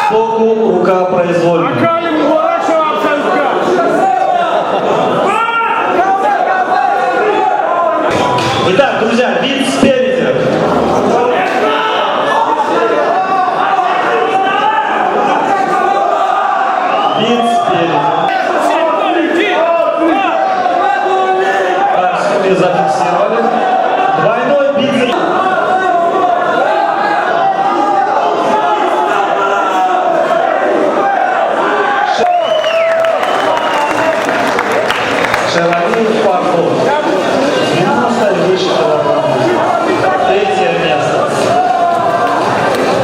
Сбоку рука произвольная. Итак, друзья, вид спереди. Вид спереди. Так, скорее зафиксировали. Двойной бицепс. Шеромил Пахов. 90 выше килограммов. Третье место.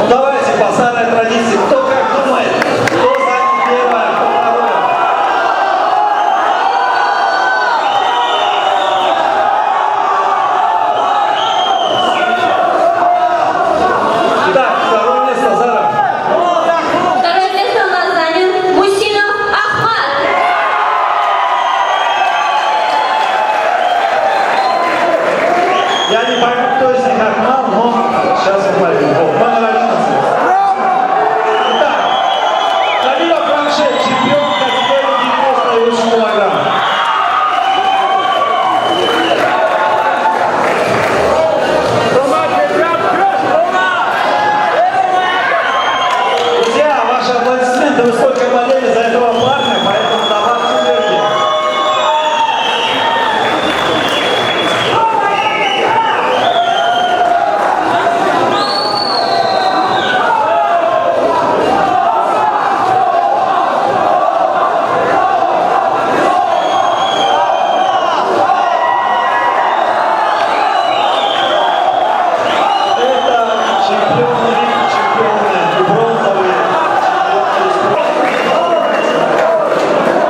Ну давайте, по старой традиции, кто как думает, кто занят первое, кто второе. Итак, второе место Зара. Второе место у нас занял Мусинов Ахмат. Я не пойму, кто из них Ахмат.